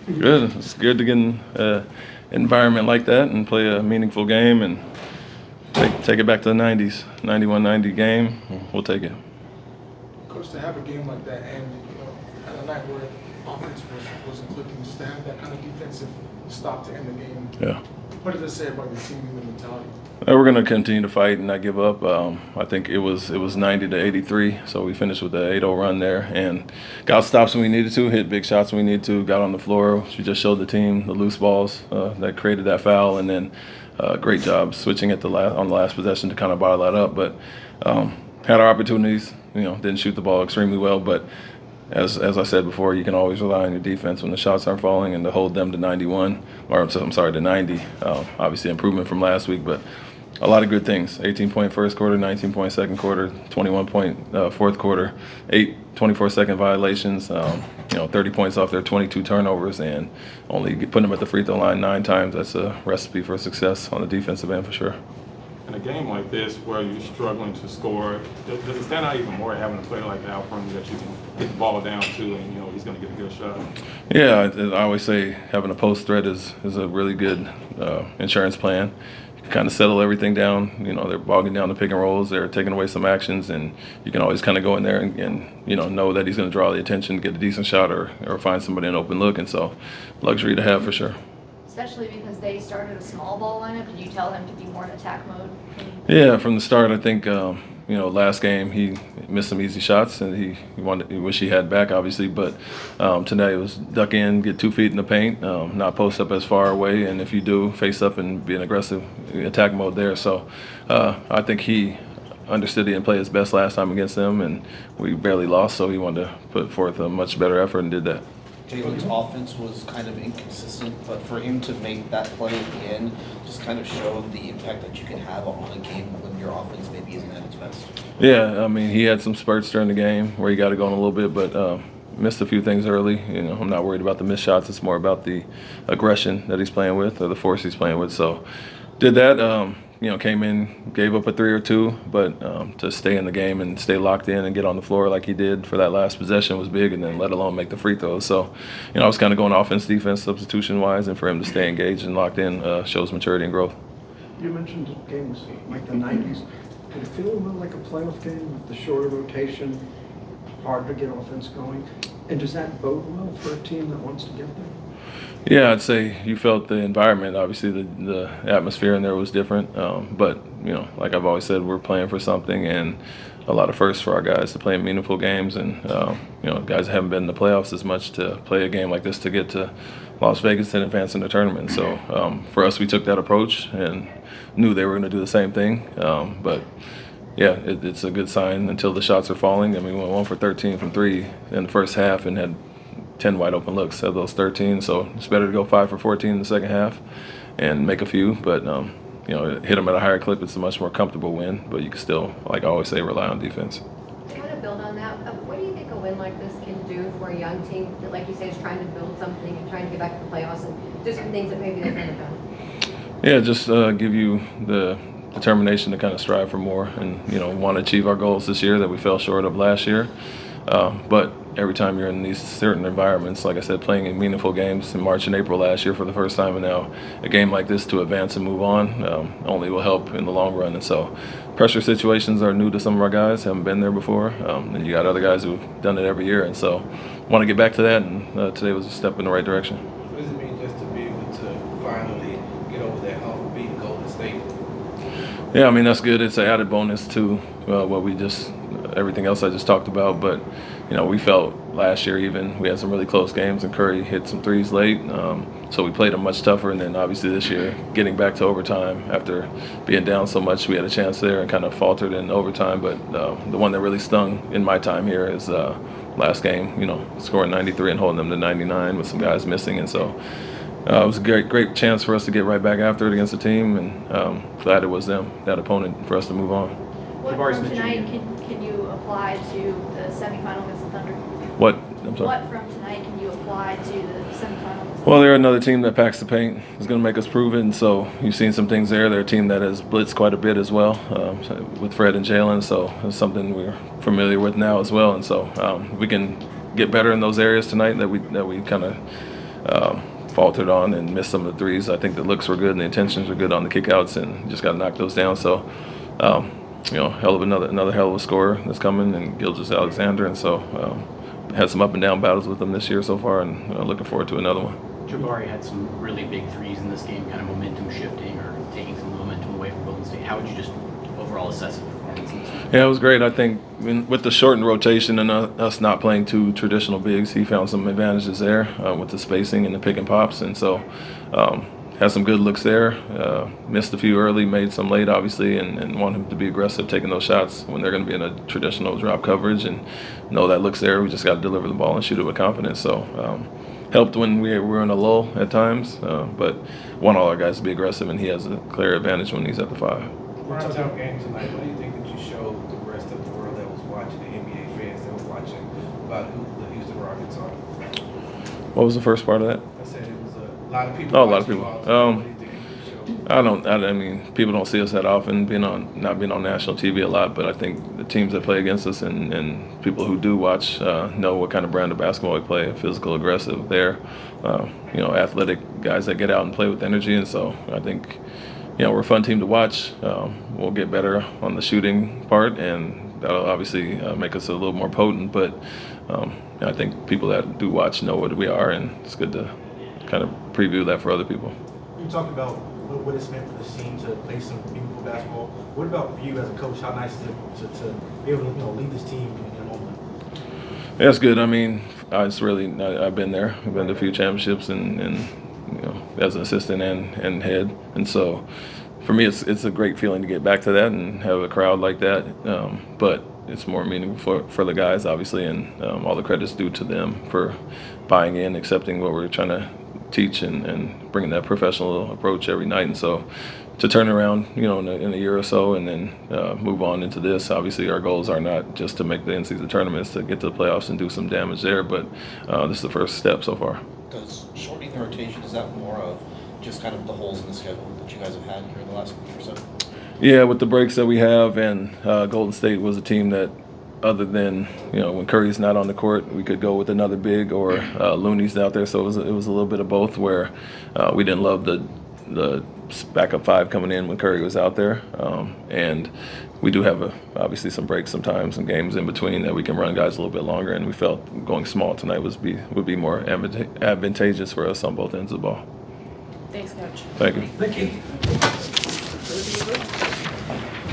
Good. It's good to get in an environment like that and play a meaningful game and take it back to the 90s, 91-90 game. We'll take it. Coach, to have a game like that and at a night where offense wasn't clicking, just to have that kind of defensive stop to end the game. Yeah. What does it say about your team and the mentality? We're going to continue to fight and not give up. I think it was 90-83, so we finished with the 8-0 run there and got stops when we needed to, hit big shots when we needed to, got on the floor. We just showed the team the loose balls that created that foul, and then great job switching at on the last possession to kind of bottle that up. But had our opportunities, didn't shoot the ball extremely well, but as I said before, you can always rely on your defense when the shots aren't falling and to hold them to 91, or I'm sorry, to 90. Obviously improvement from last week, but a lot of good things. 18-point first quarter, 19-point second quarter, 21-point fourth quarter, 8 24-second violations, 30 points off their 22 turnovers, and only putting them at the free throw line 9 times. That's a recipe for success on the defensive end for sure. In a game like this where you're struggling to score, does it stand out even more having a player like Al front that you can get the ball down to and he's going to get a good shot? Yeah, I always say having a post threat is a really good insurance plan. You can kind of settle everything down. They're bogging down the pick and rolls. They're taking away some actions, and you can always kind of go in there and know that he's going to draw the attention, get a decent shot, or find somebody in open look. And so, luxury to have for sure. Especially because they started a small ball lineup. Did you tell him to be more in attack mode? Yeah, from the start, I think last game he missed some easy shots, and he wish he had back, obviously. But tonight it was duck in, get 2 feet in the paint, not post up as far away, and if you do, face up and be in aggressive attack mode there. So I think he understood he didn't play his best last time against them, and we barely lost, so he wanted to put forth a much better effort and did that. Jalen's offense was kind of inconsistent, but for him to make that play at the end just kind of showed the impact that you can have on a game when your offense maybe isn't at its best. Yeah, I mean, he had some spurts during the game where he got it going a little bit, but missed a few things early. I'm not worried about the missed shots. It's more about the aggression that he's playing with or the force he's playing with. So did that. Came in, gave up a 3 or 2, but to stay in the game and stay locked in and get on the floor like he did for that last possession was big, and then let alone make the free throws. So, I was kind of going offense, defense, substitution-wise, and for him to stay engaged and locked in shows maturity and growth. You mentioned games like the 90s. Did it feel a little like a playoff game with the shorter rotation, hard to get offense going? And does that bode well for a team that wants to get there? Yeah, I'd say you felt the environment. Obviously, the atmosphere in there was different. But, like I've always said, we're playing for something, and a lot of firsts for our guys to play in meaningful games. And, guys haven't been in the playoffs as much to play a game like this to get to Las Vegas and advance in the tournament. So for us, we took that approach and knew they were going to do the same thing. But, yeah, it's a good sign until the shots are falling. I mean, we went 1 for 13 from 3 in the first half and had 10 wide open looks of those 13, so it's better to go 5 for 14 in the second half and make a few, but hit them at a higher clip. It's a much more comfortable win, but you can still, like I always say, rely on defense. I want to build on that. What do you think a win like this can do for a young team that, like you say, is trying to build something and trying to get back to the playoffs and do some things that maybe they've never done? Yeah, just give you the determination to kind of strive for more and want to achieve our goals this year that we fell short of last year. But every time you're in these certain environments, like I said, playing in meaningful games in March and April last year for the first time, and now a game like this to advance and move on only will help in the long run. And so pressure situations are new to some of our guys, haven't been there before. And you got other guys who've done it every year. And so want to get back to that, and today was a step in the right direction. What does it mean just to be able to finally get over that hump of beating Golden State? Yeah, I mean, that's good. It's an added bonus to everything else I just talked about. But, we felt last year even we had some really close games, and Curry hit some threes late. So we played them much tougher. And then obviously this year, getting back to overtime after being down so much, we had a chance there and kind of faltered in overtime. But the one that really stung in my time here is last game, scoring 93 and holding them to 99 with some guys missing. And so it was a great chance for us to get right back after it against the team, and glad it was them, that opponent, for us to move on. What from tonight can you apply to the semifinal against the Thunder? What? I'm sorry. What from tonight can you apply to the semifinal? Well, they're another team that packs the paint. It's going to make us prove it, and so you've seen some things there. They're a team that has blitzed quite a bit as well with Fred and Jalen, so it's something we're familiar with now as well. And so we can get better in those areas tonight that we kind of faltered on and missed some of the threes. I think the looks were good and the intentions were good on the kickouts, and just got to knock those down. So, hell of another hell of a scorer that's coming, and Gilgis Alexander, and so had some up and down battles with him this year so far, and looking forward to another one. Jabari had some really big threes in this game, kind of momentum shifting or taking some momentum away from Golden State. How would you just overall assess the performance in this game? Yeah, it was great. I think with the shortened rotation and us not playing two traditional bigs, he found some advantages there with the spacing and the pick and pops, and so had some good looks there. Missed a few early, made some late, obviously, and want him to be aggressive taking those shots when they're going to be in a traditional drop coverage, and know that looks there. We just got to deliver the ball and shoot it with confidence. So helped when we were in a lull at times, but want all our guys to be aggressive, and he has a clear advantage when he's at the 5. Primetime game tonight, what do you think that you showed the rest of the world that was watching, the NBA fans that was watching, about who the Houston Rockets are? What was the first part of that? I said it was a lot of people. Oh, a lot of watching people. you all. What do you think you showed? I mean, people don't see us that often, not being on national TV a lot, but I think the teams that play against us and people who do watch know what kind of brand of basketball we play, physical, aggressive there, athletic guys that get out and play with energy, and so I think, we're a fun team to watch. We'll get better on the shooting part, and that'll obviously make us a little more potent, but I think people that do watch know what we are, and it's good to kind of preview that for other people. You talked about what it's meant for the team to play some meaningful basketball. What about for you as a coach? How nice is it to be able to lead this team in a moment? Yeah, it's good. I mean, I've been there. I've been to a few championships, and as an assistant and head, and so for me, it's a great feeling to get back to that and have a crowd like that. But it's more meaningful for the guys, obviously, and all the credit's due to them for buying in, accepting what we're trying to teach, and bringing that professional approach every night. And so to turn around, in a year or so, and then move on into this. Obviously, our goals are not just to make the in-season tournaments, to get to the playoffs and do some damage there, but this is the first step so far. Does shortening the rotation, is that more of just kind of the holes in the schedule that you guys have had here in the last week or so? Yeah, with the breaks that we have, and Golden State was a team that, other than when Curry's not on the court, we could go with another big, or Looney's out there. So it was a little bit of both, where we didn't love the backup 5 coming in when Curry was out there, and we do have obviously some breaks sometimes, some games in between that we can run guys a little bit longer, and we felt going small tonight would be more advantageous for us on both ends of the ball. Thanks, Coach. Thank you. Thank you.